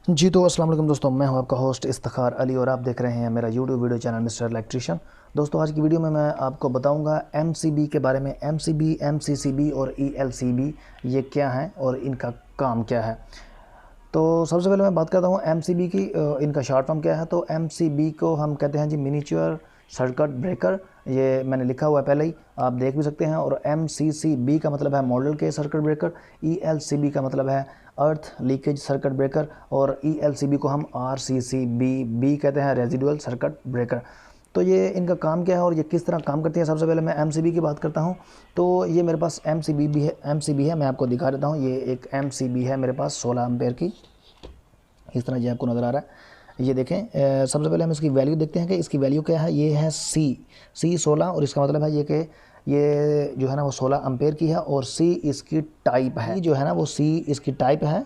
जी तो अस्सलाम वालेकुम दोस्तों, मैं हूं आपका होस्ट इफ्तिखार अली और आप देख रहे हैं मेरा YouTube video channel mister electrician. दोस्तों आज की वीडियो में मैं आपको बताऊंगा एमसीबी के बारे में। एमसीबी, एमसीसीबी और ईएलसीबी ये क्या हैं और इनका काम क्या है। तो सबसे पहले मैं बात करता हूँ एमसीबी की। इनका शॉर्ट फॉर्म क्या है। तो एमसीबी को हम कहते हैं जी मिनीचर सर्किट ब्रेकर। ये मैंने लिखा हुआ है पहले ही, आप देख भी सकते हैं। और एमसीसीबी का मतलब है मॉडल के सर्किट ब्रेकर। ईएलसीबी का मतलब है अर्थ लीकेज सर्किट ब्रेकर। और ईएलसीबी को हम आरसीसीबी कहते हैं, रेजिडुअल सर्किट ब्रेकर। तो ये इनका काम क्या है और ये किस तरह काम करती है। सबसे पहले मैं एमसीबी की बात करता हूँ। तो ये मेरे पास एमसीबी है, मैं आपको दिखा देता हूँ। ये एक एमसीबी है मेरे पास 16 एम्पेयर की, इस तरह ये आपको नज़र आ रहा है। ये देखें, सबसे पहले हम इसकी वैल्यू देखते हैं कि इसकी वैल्यू क्या है। ये है सी 16 और इसका मतलब है ये कि ये जो है ना वो 16 एम्पेयर की है और सी इसकी टाइप है। जो है ना वो सी इसकी टाइप है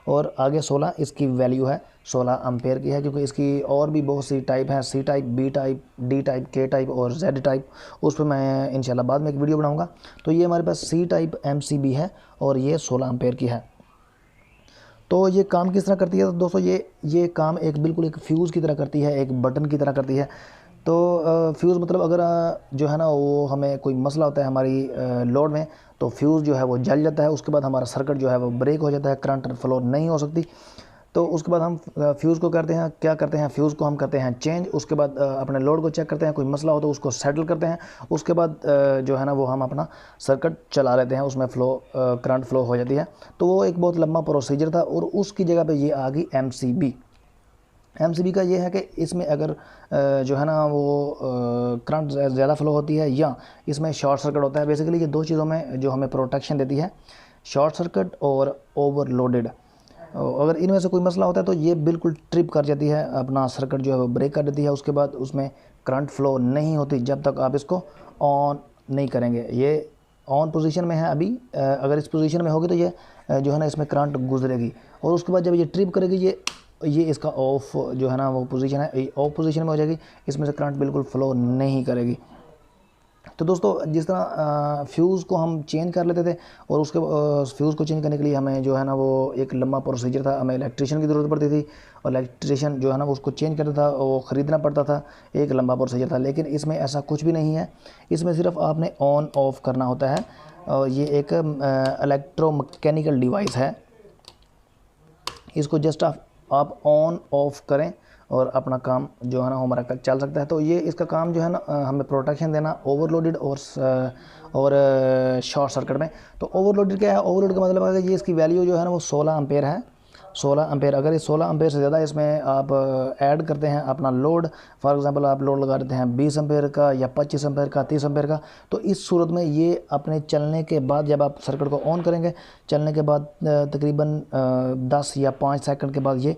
और आगे 16 इसकी वैल्यू है, 16 एम्पेयर की है। क्योंकि इसकी और भी बहुत सी टाइप हैं, C type, B type, D type, K type और जेड टाइप। उस पर मैं इंशाल्लाह बाद में एक वीडियो बनाऊंगा। तो ये हमारे पास सी टाइप एमसीबी है और ये 16 एम्पेयर की है। तो ये काम किस तरह करती है। तो दोस्तों ये काम एक बिल्कुल एक फ्यूज़ की तरह करती है, एक बटन की तरह करती है। तो फ्यूज़ मतलब अगर जो है ना वो हमें कोई मसला होता है हमारी लोड में, तो फ्यूज़ जो है वो जल जाता है। उसके बाद हमारा सर्किट जो है वो ब्रेक हो जाता है, करंट फ्लो नहीं हो सकती। तो उसके बाद हम फ्यूज़ को करते हैं, क्या करते हैं, फ्यूज़ को हम करते हैं चेंज। उसके बाद अपने लोड को चेक करते हैं, कोई मसला हो तो उसको सेटल करते हैं। उसके बाद जो है ना वो हम अपना सर्किट चला लेते हैं, उसमें करंट फ्लो हो जाती है। तो वो एक बहुत लंबा प्रोसीजर था और उसकी जगह पे ये आ गई एमसीबी। एमसीबी का ये है कि इसमें अगर जो है ना वो करंट ज़्यादा फ्लो होती है या इसमें शॉर्ट सर्किट होता है। बेसिकली ये दो चीज़ों में जो हमें प्रोटेक्शन देती है, शॉर्ट सर्किट और ओवरलोडेड। अगर इनमें से कोई मसला होता है तो ये बिल्कुल ट्रिप कर जाती है, अपना सर्किट जो है वो ब्रेक कर देती है। उसके बाद उसमें करंट फ्लो नहीं होती जब तक आप इसको ऑन नहीं करेंगे। ये ऑन पोजीशन में है अभी, अगर इस पोजीशन में होगी तो ये जो है ना इसमें करंट गुजरेगी। और उसके बाद जब ये ट्रिप करेगी ये इसका ऑफ जो है ना वो पोजीशन है, ऑफ पोजीशन में हो जाएगी। इसमें से करंट बिल्कुल फ्लो नहीं करेगी। तो दोस्तों जिस तरह फ्यूज़ को हम चेंज कर लेते थे और उसके फ्यूज़ को चेंज करने के लिए हमें जो है ना वो एक लंबा प्रोसीजर था, हमें इलेक्ट्रिशियन की ज़रूरत पड़ती थी और इलेक्ट्रिशियन जो है ना उसको चेंज करता था, वो ख़रीदना पड़ता था, एक लंबा प्रोसीजर था। लेकिन इसमें ऐसा कुछ भी नहीं है, इसमें सिर्फ आपने ऑन ऑफ़ करना होता है। और ये एक इलेक्ट्रोमैकेनिकल डिवाइस है, इसको जस्ट आप ऑन ऑफ़ करें और अपना काम जो है ना हमारा चल सकता है। तो ये इसका काम जो है ना हमें प्रोटेक्शन देना ओवरलोडेड और शॉर्ट सर्किट में। तो ओवरलोडेड क्या है, ओवरलोड का मतलब है कि ये इसकी वैल्यू जो है ना वो 16 एम्पेयर है। 16 एम्पेयर, अगर ये 16 एम्पेयर से ज़्यादा इसमें आप ऐड करते हैं अपना लोड, फॉर एग्जांपल आप लोड लगा देते हैं 20 एम्पेयर का या 25 एम्पेयर का, 30 एम्पेयर का, तो इस सूरत में ये अपने चलने के बाद जब आप सर्किट को ऑन करेंगे, चलने के बाद तकरीबन 10 या 5 सेकंड के बाद ये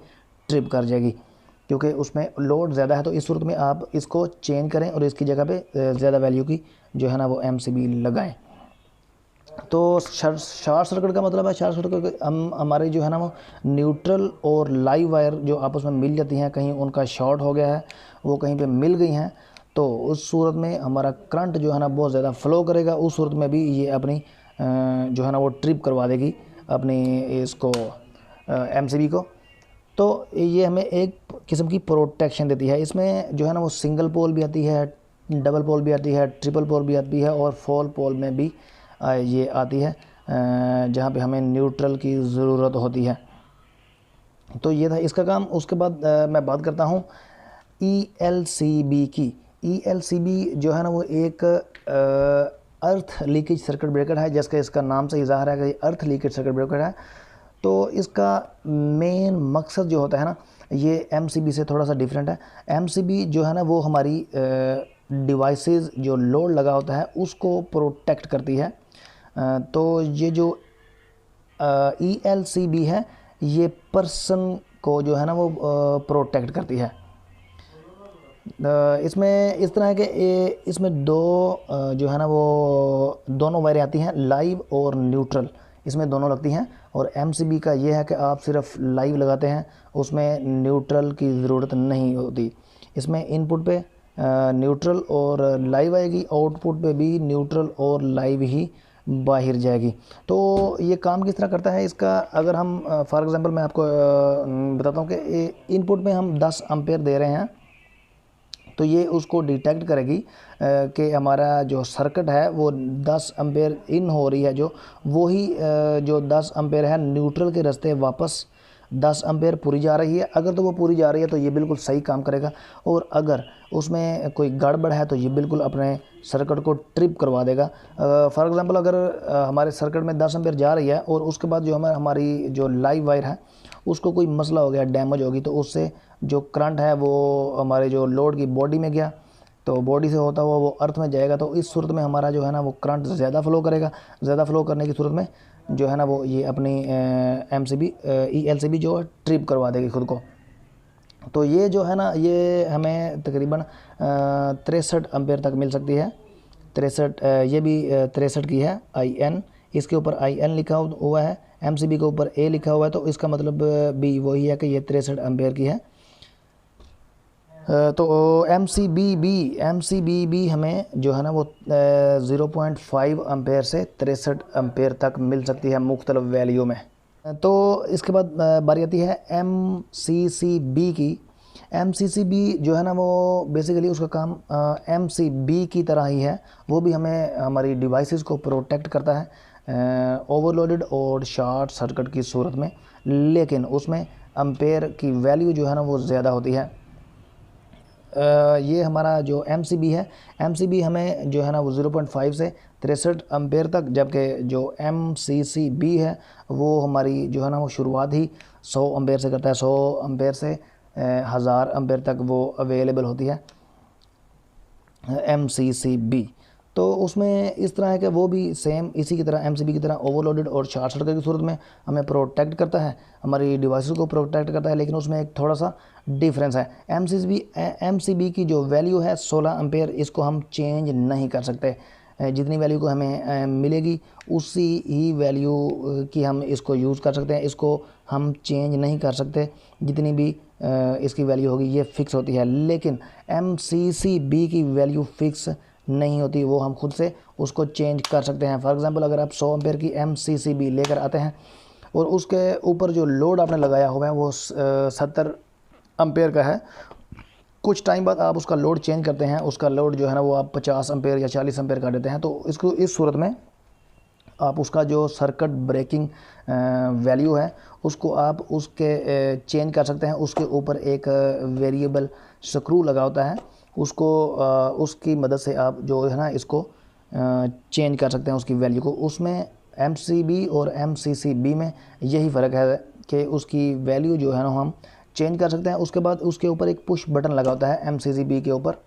ट्रिप कर जाएगी, क्योंकि उसमें लोड ज़्यादा है। तो इस सूरत में आप इसको चेंज करें और इसकी जगह पे ज़्यादा वैल्यू की जो है ना वो एमसीबी लगाएं। तो शॉर्ट सर्किट का मतलब है, शॉर्ट सर्किट हम हमारे जो है ना वो न्यूट्रल और लाइव वायर जो आपस में मिल जाती हैं, कहीं उनका शॉर्ट हो गया है, वो कहीं पे मिल गई हैं, तो उस सूरत में हमारा करंट जो है ना बहुत ज़्यादा फ्लो करेगा। उस सूरत में भी ये अपनी जो है ना वो ट्रिप करवा देगी अपनी इसको एमसीबी को। तो ये हमें एक किस्म की प्रोटेक्शन देती है। इसमें जो है ना वो सिंगल पोल भी आती है, डबल पोल भी आती है, ट्रिपल पोल भी आती है और फोर पोल में भी ये आती है, जहाँ पे हमें न्यूट्रल की ज़रूरत होती है। तो ये था इसका काम। उसके बाद मैं बात करता हूँ ईएलसीबी की। ईएलसीबी जो है ना वो एक अर्थ लीकेज सर्किट ब्रेकर है, जैसे इसका नाम से इज़ाहर है कि अर्थ लीकेज सर्किट ब्रेकर है। तो इसका मेन मकसद जो होता है ना, ये एमसीबी से थोड़ा सा डिफरेंट है। एमसीबी जो है ना वो हमारी डिवाइसेस जो लोड लगा होता है उसको प्रोटेक्ट करती है। तो ये जो ईएलसीबी है ये पर्सन को जो है ना वो प्रोटेक्ट करती है। इसमें इस तरह है कि इसमें दो जो है ना वो दोनों वायरें आती हैं, लाइव और न्यूट्रल, इसमें दोनों लगती हैं। और एमसीबी का ये है कि आप सिर्फ लाइव लगाते हैं, उसमें न्यूट्रल की ज़रूरत नहीं होती। इसमें इनपुट पे न्यूट्रल और लाइव आएगी, आउटपुट पे भी न्यूट्रल और लाइव ही बाहर जाएगी। तो ये काम किस तरह करता है इसका, अगर हम फॉर एग्ज़ाम्पल मैं आपको बताता हूँ कि इनपुट में हम 10 एम्पेयर दे रहे हैं, तो ये उसको डिटेक्ट करेगी कि हमारा जो सर्किट है वो 10 एम्पेयर इन हो रही है, जो वही जो 10 एम्पेयर है न्यूट्रल के रास्ते वापस 10 एम्पेयर पूरी जा रही है। अगर तो वो पूरी जा रही है तो ये बिल्कुल सही काम करेगा, और अगर उसमें कोई गड़बड़ है तो ये बिल्कुल अपने सर्किट को ट्रिप करवा देगा। फॉर एग्ज़ाम्पल अगर हमारे सर्किट में 10 एम्पेयर जा रही है और उसके बाद जो हमारी जो लाइव वायर है उसको कोई मसला हो गया, डैमेज होगी, तो उससे जो करंट है वो हमारे जो लोड की बॉडी में गया, तो बॉडी से होता हुआ वो अर्थ में जाएगा। तो इस सूरत में हमारा जो है ना वो करंट ज़्यादा फ्लो करेगा। ज़्यादा फ्लो करने की सूरत में जो है ना वो ये अपनी MCB ELCB जो ट्रिप करवा देगी खुद को। तो ये जो है ना ये हमें तकरीबन 63 एम्पेयर तक मिल सकती है। 63 ये भी 63 की है IN, इसके ऊपर IN लिखा हुआ है, MCB के ऊपर A लिखा हुआ है, तो इसका मतलब भी वही है कि ये 63 एम्पेयर की है। तो MCB हमें जो है ना वो 0.5 एम्पेयर से 63 एम्पेयर तक मिल सकती है मुख्तलिफ वैल्यू में। तो इसके बाद बारी आती है MCCB की। MCCB जो है ना वो बेसिकली उसका काम MCB की तरह ही है, वो भी हमें हमारी डिवाइसेस को प्रोटेक्ट करता है ओवरलोडेड और शॉर्ट सर्किट की सूरत में, लेकिन उसमें एम्पेयर की वैल्यू जो है ना वो ज़्यादा होती है। ये हमारा जो MCB है, MCB हमें जो है ना वो 0.5 से 63 एम्पेयर तक, जबकि जो MCCB है वो हमारी जो है ना वो शुरुआत ही 100 एम्पेयर से करता है। 100 एम्पेयर से 1000 एम्पेयर तक वो अवेलेबल होती है MCCB। तो उसमें इस तरह है कि वो भी सेम इसी की तरह MCB की तरह ओवरलोडेड और शॉर्ट सर्किट की सूरत में हमें प्रोटेक्ट करता है, हमारी डिवाइसेस को प्रोटेक्ट करता है, लेकिन उसमें एक थोड़ा सा डिफरेंस है। MCB की जो वैल्यू है 16 एम्पेयर, इसको हम चेंज नहीं कर सकते। जितनी वैल्यू को हमें मिलेगी उसी ही वैल्यू की हम इसको यूज़ कर सकते हैं, इसको हम चेंज नहीं कर सकते। जितनी भी इसकी वैल्यू होगी ये फ़िक्स होती है, लेकिन MCCB की वैल्यू फ़िक्स नहीं होती, वो हम खुद से उसको चेंज कर सकते हैं। फॉर एग्ज़ाम्पल अगर आप 100 एम्पेयर की MCCB लेकर आते हैं और उसके ऊपर जो लोड आपने लगाया हुआ है वो 70 एम्पेयर का है, कुछ टाइम बाद आप उसका लोड चेंज करते हैं, उसका लोड जो है ना वो आप 50 एम्पेयर या 40 एम्पेयर का देते हैं, तो इसको इस सूरत में आप उसका जो सर्किट ब्रेकिंग वैल्यू है उसको आप उसके चेंज कर सकते हैं। उसके ऊपर एक वेरिएबल स्क्रू लगा होता है, उसको उसकी मदद से आप जो है ना इसको चेंज कर सकते हैं उसकी वैल्यू को। उसमें MCB और MCCB में यही फ़र्क है कि उसकी वैल्यू जो है ना हम चेंज कर सकते हैं। उसके बाद उसके ऊपर एक पुश बटन लगा होता है MCCB के ऊपर,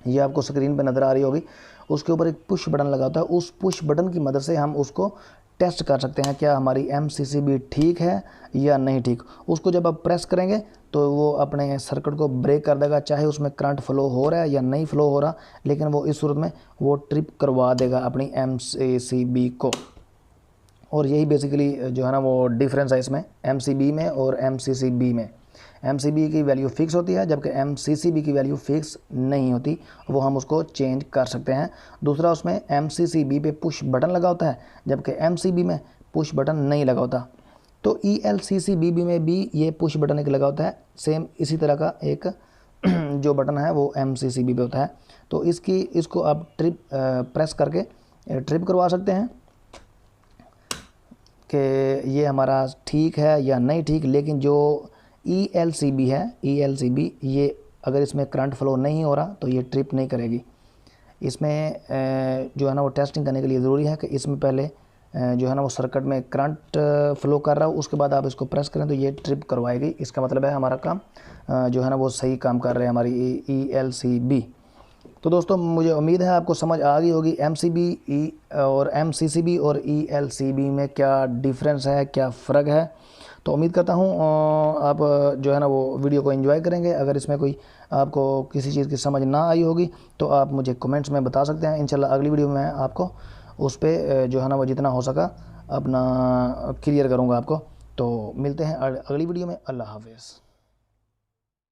ये आपको स्क्रीन पर नज़र आ रही होगी, उसके ऊपर एक पुश बटन लगा होता है। उस पुश बटन की मदद से हम उसको टेस्ट कर सकते हैं क्या हमारी MCCB ठीक है या नहीं ठीक। उसको जब आप प्रेस करेंगे तो वो अपने सर्किट को ब्रेक कर देगा, चाहे उसमें करंट फ्लो हो रहा है या नहीं फ्लो हो रहा, लेकिन वो इस सूरत में वो ट्रिप करवा देगा अपनी MCCB को। और यही बेसिकली जो है ना वो डिफरेंस है इसमें MCB में और MCCB में। MCB की वैल्यू फ़िक्स होती है, जबकि MCCB की वैल्यू फ़िक्स नहीं होती, वो हम उसको चेंज कर सकते हैं। दूसरा, उसमें MCCB पे पुश बटन लगा होता है, जबकि MCB में पुश बटन नहीं लगा होता। तो ELCCB में भी ये पुश बटन एक लगा होता है, सेम इसी तरह का एक जो बटन है वो MCCB पे होता है। तो इसको आप प्रेस करके ट्रिप करवा सकते हैं कि ये हमारा ठीक है या नहीं ठीक। लेकिन जो ELCB है, ELCB ये अगर इसमें करंट फ्लो नहीं हो रहा तो ये ट्रिप नहीं करेगी। इसमें जो है ना वो टेस्टिंग करने के लिए ज़रूरी है कि इसमें पहले जो है ना वो सर्किट में करंट फ्लो कर रहा हो, उसके बाद आप इसको प्रेस करें तो ये ट्रिप करवाएगी। इसका मतलब है हमारा काम जो है ना वो सही काम कर रहे हैं हमारी ELCB। तो दोस्तों मुझे उम्मीद है आपको समझ आ गई होगी MCB और MCCB और ELCB में क्या डिफरेंस है, क्या फ़र्क है। तो उम्मीद करता हूँ आप जो है ना वो वीडियो को एंजॉय करेंगे। अगर इसमें कोई आपको किसी चीज़ की समझ ना आई होगी तो आप मुझे कमेंट्स में बता सकते हैं। इंशाल्लाह अगली वीडियो में आपको उस पर जो है ना वो जितना हो सका अपना क्लियर करूँगा आपको। तो मिलते हैं अगली वीडियो में। अल्लाह हाफ़िज़।